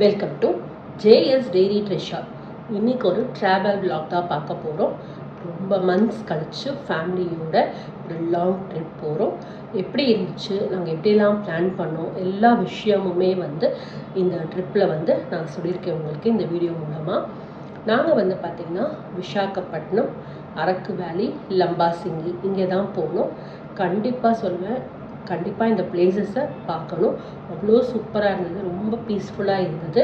Welcome to JS dairy treasure. இன்றைக்கி ஒரு travel vlog தான் பார்க்க போகிறோம். ரொம்ப மந்த்ஸ் கழித்து ஃபேமிலியோட ஒரு லாங் ட்ரிப் போகிறோம். எப்படி இருந்துச்சு, நாங்கள் எப்படிலாம் பிளான் பண்ணோம், எல்லா விஷயமுமே இந்த ட்ரிப்பில் நான் சொல்லியிருக்கேன் உங்களுக்கு இந்த வீடியோ மூலமாக. நாங்கள் பார்த்திங்கன்னா விசாகப்பட்டினம், அரக்கு வேலி, லம்பாசிங்கி இங்கே தான் போனோம். கண்டிப்பாக சொல்லுவேன், கண்டிப்பாக இந்த பிளேசஸை பார்க்கணும். அவ்வளோ சூப்பராக இருந்தது, ரொம்ப பீஸ்ஃபுல்லாக இருந்தது.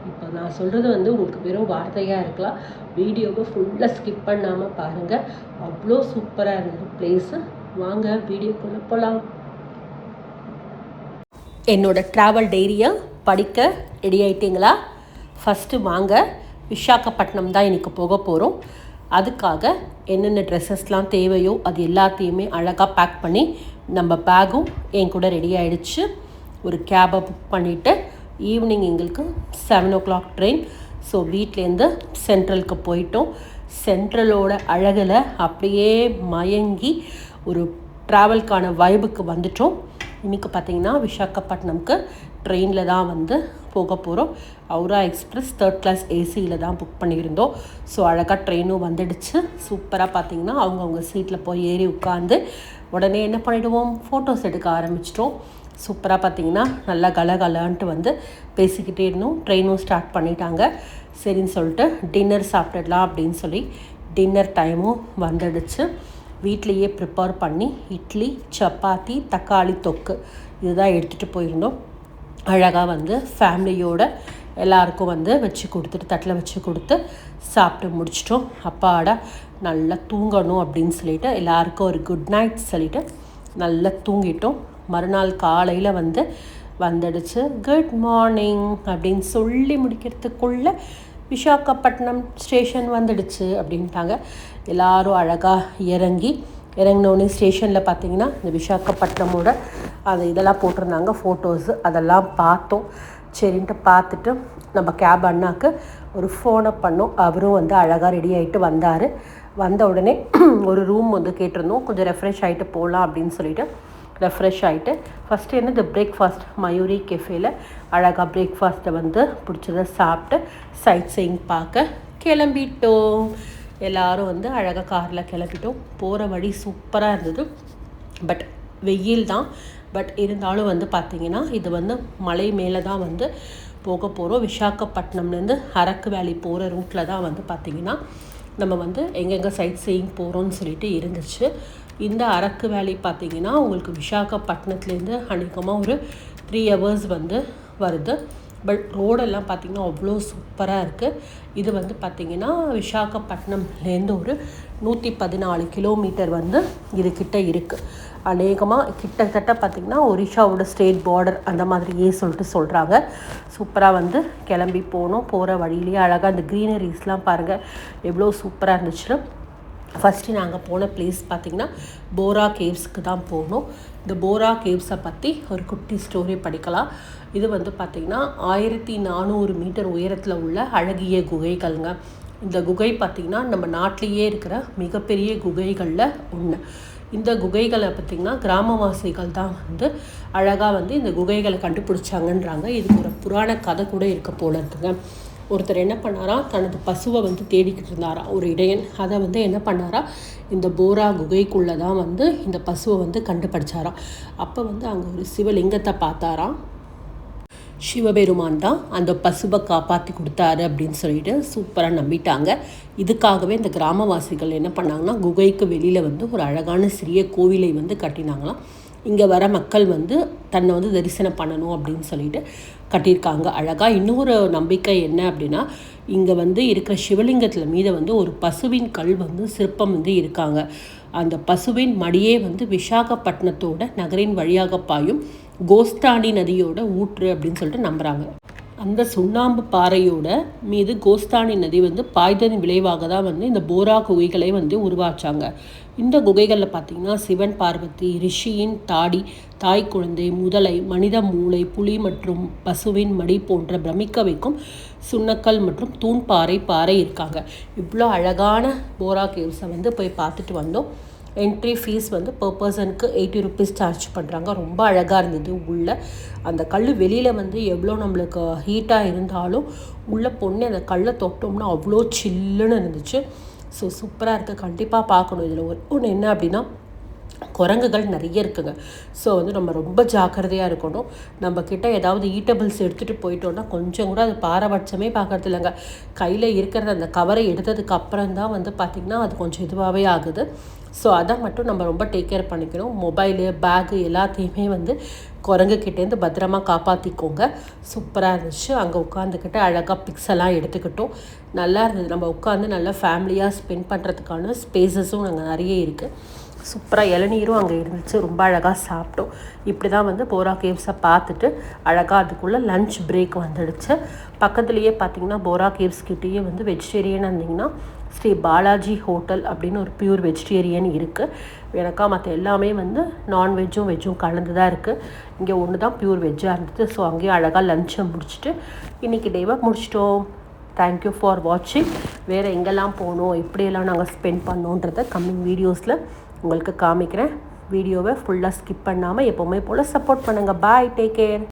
இப்போ நான் சொல்கிறது உங்களுக்கு வெறும் வார்த்தையாக இருக்கலாம். வீடியோவை ஃபுல்லாக ஸ்கிப் பண்ணாமல் பாருங்கள். அவ்வளோ சூப்பராக இருந்தது பிளேஸு. வாங்க வீடியோக்குள்ளே போகலாம். என்னோட ட்ராவல் டைரியை படிக்க ரெடி ஆகிட்டிங்களா? ஃபஸ்ட்டு வாங்க, விசாகப்பட்டினம் தான் இன்றைக்கி போக போகிறோம். அதுக்காக என்னென்ன ட்ரெஸ்ஸஸ்லாம் தேவையோ அது எல்லாத்தையுமே அழகாக பேக் பண்ணி, நம்ம பேக்கும் என் கூட ரெடி ஆகிடுச்சு. ஒரு கேபை புக் பண்ணிவிட்டு ஈவினிங் எங்களுக்கு 7 o'clock ட்ரெயின். ஸோ வீட்லேருந்து சென்ட்ரலுக்கு போயிட்டோம். சென்ட்ரலோட அழகில் அப்படியே மயங்கி ஒரு ட்ராவல்கான வைபுக்கு வந்துட்டோம். இன்றைக்கி பார்த்திங்கன்னா விசாகப்பட்டினம்க்கு ட்ரெயினில் தான் போக போகிறோம். ஹவுரா எக்ஸ்பிரஸ் 3rd class ஏசியில் தான் புக் பண்ணியிருந்தோம். ஸோ அழகாக ட்ரெயினும் வந்துடுச்சு. சூப்பராக பார்த்திங்கன்னா அவங்கவுங்க சீட்டில் போய் ஏறி உட்காந்து உடனே என்ன பண்ணிவிடுவோம், ஃபோட்டோஸ் எடுக்க ஆரம்பிச்சிட்டோம். சூப்பராக பார்த்திங்கன்னா நல்லா கலகலன்ட்டு பேசிக்கிட்டே இருந்தோம். ட்ரெயினும் ஸ்டார்ட் பண்ணிட்டாங்க. சரின்னு சொல்லிட்டு டின்னர் சாப்பிட்டுடலாம் அப்படின்னு சொல்லி டின்னர் டைமும் வந்துடுச்சு. வீட்லேயே ப்ரிப்பேர் பண்ணி இட்லி, சப்பாத்தி, தக்காளி தொக்கு இதுதான் எடுத்துகிட்டு போயிருந்தோம். அழகாக ஃபேமிலியோட எல்லாருக்கும் வச்சு கொடுத்துட்டு, தட்டில் வச்சு கொடுத்து சாப்பிட்டு முடிச்சிட்டோம். அப்பாடா நல்லா தூங்கணும் அப்படின்னு சொல்லிட்டு எல்லாருக்கும் ஒரு குட் நைட் சொல்லிவிட்டு நல்லா தூங்கிட்டோம். மறுநாள் காலையில் வந்துடுச்சு. குட் மார்னிங் அப்படின்னு சொல்லி முடிக்கிறதுக்குள்ளே விசாகப்பட்டினம் ஸ்டேஷன் வந்துடுச்சு அப்படின்ட்டாங்க. எல்லோரும் அழகாக இறங்கினோடனே ஸ்டேஷனில் பார்த்திங்கன்னா இந்த விசாகப்பட்டினமோட அது இதெல்லாம் போட்டிருந்தாங்க, ஃபோட்டோஸு அதெல்லாம் பார்த்தோம். சரின்ட்டு பார்த்துட்டு நம்ம கேப் அண்ணாக்கு ஒரு ஃபோனை பண்ணோம். அவரும் அழகாக ரெடி ஆகிட்டு வந்தார். வந்த உடனே ஒரு ரூம் கேட்டிருந்தோம், கொஞ்சம் ரெஃப்ரெஷ் ஆகிட்டு போகலாம் அப்படின்னு சொல்லிட்டு ரெஃப்ரெஷ் ஆகிட்டு ஃபஸ்ட்டு இந்த பிரேக்ஃபாஸ்ட் மயூரி கெஃபேல அழகாக பிரேக்ஃபாஸ்ட்டை பிடிச்சதை சாப்பிட்டு சைட் சீயிங் பார்க்க கிளம்பிட்டோம். எல்லோரும் அழகாக காரில் கிளம்பிட்டோம். போகிற வழி சூப்பராக இருந்தது. பட் வெயில் தான். பட் இருந்தாலும் பார்த்திங்கன்னா இது மலை மேலே தான் போக போகிறோம். விசாகப்பட்டினம்லேருந்து அரக்கு வேலி போகிற ரூட்டில் தான் பார்த்திங்கன்னா நம்ம எங்கெங்கே சைட் சீயிங் போகிறோன்னு சொல்லிட்டு இருந்துச்சு. இந்த அரக்கு வேலி பார்த்திங்கன்னா உங்களுக்கு விசாகப்பட்டினத்துலேருந்து அநேகமாக ஒரு 3 hours வருது. பட் ரோடெல்லாம் பார்த்திங்கன்னா அவ்வளோ சூப்பராக இருக்குது. இது பார்த்திங்கன்னா விசாகப்பட்டினம்லேருந்து ஒரு 114 கிலோமீட்டர் இதுக்கிட்ட இருக்குது. அநேகமாக கிட்டத்தட்ட பார்த்திங்கன்னா ஒரிஷாவோட ஸ்டேட் பார்டர் அந்த மாதிரியே சொல்கிறாங்க. சூப்பராக கிளம்பி போனோம். போகிற வழியிலேயே அழகாக அந்த க்ரீனரிஸ்லாம் பாருங்கள் எவ்வளோ சூப்பராக இருந்துச்சுன்னா. ஃபஸ்ட்டு நாங்கள் போன பிளேஸ் பார்த்திங்கன்னா போரா கேவ்ஸ்க்கு தான் போனோம். இந்த போரா கேவ்ஸை பற்றி ஒரு குட்டி ஸ்டோரி படிக்கலாம். இது பார்த்திங்கன்னா 1400 மீட்டர் உயரத்தில் உள்ள அழகிய குகைகள்ங்க. இந்த குகை பார்த்திங்கன்னா நம்ம நாட்டிலேயே இருக்கிற மிகப்பெரிய குகைகளில் ஒன்று. இந்த குகைகளை பார்த்திங்கன்னா கிராமவாசிகள் தான் அழகாக இந்த குகைகளை கண்டுபிடிச்சாங்கன்றாங்க. இதுக்கு ஒரு புராண கதை கூட இருக்க போல இருக்குங்க. ஒருத்தர் என்ன பண்ணாராம், தனது பசுவை தேடிக்கிட்டு இருந்தாராம் ஒரு இடையன். அதை என்ன பண்ணாராம், இந்த போரா குகைக்குள்ளே தான் இந்த பசுவை கண்டுபிடிச்சாராம். அப்போ அங்கே ஒரு சிவலிங்கத்தை பார்த்தாராம். சிவபெருமான் தான் அந்த பசுவை காப்பாற்றி கொடுத்தாரு அப்படின்னு சொல்லிட்டு சூப்பராக நம்பிட்டாங்க. இதுக்காகவே இந்த கிராமவாசிகள் என்ன பண்ணாங்கன்னா குகைக்கு வெளியில் ஒரு அழகான சிறிய கோவிலை கட்டினாங்களாம். இங்கே வர மக்கள் தன்னை தரிசனம் பண்ணணும் அப்படின்னு சொல்லிட்டு கட்டியிருக்காங்க அழகாக. இன்னொரு நம்பிக்கை என்ன அப்படின்னா, இங்கே இருக்கிற சிவலிங்கத்தில் மீது ஒரு பசுவின் கல் சிற்பம் இருக்காங்க. அந்த பசுவின் மடியே விசாகப்பட்டினத்தோட நகரின் வழியாக பாயும் கோஸ்தானி நதியோட ஊற்று அப்படின்னு சொல்லிட்டு நம்புகிறாங்க. அந்த சுண்ணாம்பு பாறையோட மீது கோஸ்தானி நதி பாய்தன் விளைவாக தான் இந்த போரா குகைகளை உருவாச்சாங்க. இந்த குகைகளில் பார்த்திங்கன்னா சிவன், பார்வதி, ரிஷியின் தாடி, தாய் குழந்தை, முதலை, மனித மூளை, புலி மற்றும் பசுவின் மடி போன்ற பிரமிக்க வைக்கும் சுண்ணக்கல் மற்றும் தூண்பாறை பாறை இருக்காங்க. இவ்வளோ அழகான போரா கேவ்ஸை போய் பார்த்துட்டு வந்தோம். என்ட்ரி ஃபீஸ் வந்து பர் பர்சனுக்கு 80 ருபீஸ் சார்ஜ் பண்ணுறாங்க. ரொம்ப அழகாக இருந்தது உள்ளே. அந்த கல் வெளியில் வந்து எவ்வளோ நம்மளுக்கு ஹீட்டாக இருந்தாலும் உள்ளே பொண்ணு அந்த கல்லை தொட்டோம்னா அவ்வளோ சில்லுன்னு இருந்துச்சு. ஸோ சூப்பராக இருக்குது, கண்டிப்பாக பார்க்கணும். இதில் ஒன்று என்ன அப்படின்னா, குரங்குகள் நிறைய இருக்குங்க. ஸோ வந்து நம்ம ரொம்ப ஜாக்கிரதையாக இருக்கணும். நம்மக்கிட்ட ஏதாவது ஈட்டபிள்ஸ் எடுத்துகிட்டு போயிட்டோன்னா கொஞ்சம் கூட அது பாரபட்சமே பார்க்கறது இல்லைங்க. கையில் இருக்கிறத அந்த கவரை எடுத்ததுக்கு அப்புறம் தான் வந்து பார்த்திங்கன்னா அது கொஞ்சம் இதுவாகவே ஆகுது. ஸோ அதை மட்டும் நம்ம ரொம்ப டேக் கேர் பண்ணிக்கணும். மொபைலு, பேகு எல்லாத்தையுமே வந்து குரங்குக்கிட்டேருந்து பத்திரமா காப்பாற்றிக்கோங்க. சூப்பராக இருந்துச்சு. அங்கே உட்காந்துக்கிட்டு அழகாக பிக்ஸ் எல்லாம் எடுத்துக்கிட்டோம். நல்லா இருந்தது. நம்ம உட்காந்து நல்லா ஃபேமிலியாக ஸ்பெண்ட் பண்ணுறதுக்கான ஸ்பேஸஸும் அங்கே நிறைய இருக்குது. சூப்பராக இளநீரும் அங்கே இருந்துச்சு. ரொம்ப அழகாக சாப்பிட்டோம். இப்படி தான் வந்து போரா கேவ்ஸை பார்த்துட்டு அழகாக அதுக்குள்ளே லன்ச் பிரேக் வந்துடுச்சு. பக்கத்துலேயே பார்த்திங்கன்னா போரா கேவ்ஸ் கிட்டேயே வந்து வெஜிடேரியன் இருந்திங்கன்னா ஸ்ரீ பாலாஜி ஹோட்டல் அப்படின்னு ஒரு பியூர் வெஜிடேரியன் இருக்குது. எனக்கா மற்ற எல்லாமே வந்து நான்வெஜ்ஜும் வெஜ்ஜும் கலந்து தான் இருக்குது. இங்கே ஒன்று தான் பியூர் வெஜ்ஜாக இருந்தது. ஸோ அங்கேயும் அழகாக லன்ச்சை முடிச்சுட்டு இன்றைக்கி டேவாக முடிச்சிட்டோம். தேங்க்யூ ஃபார் வாட்சிங். வேறு எங்கெல்லாம் போகணும், எப்படியெல்லாம் நாங்கள் ஸ்பெண்ட் பண்ணோன்றதை கம்மிங் வீடியோஸில் உங்களுக்கு காமிக்கிறேன். வீடியோவை ஃபுல்லாக ஸ்கிப் பண்ணாமல் எப்போவுமே போல் சப்போர்ட் பண்ணுங்கள். பாய், டேக் கேர்.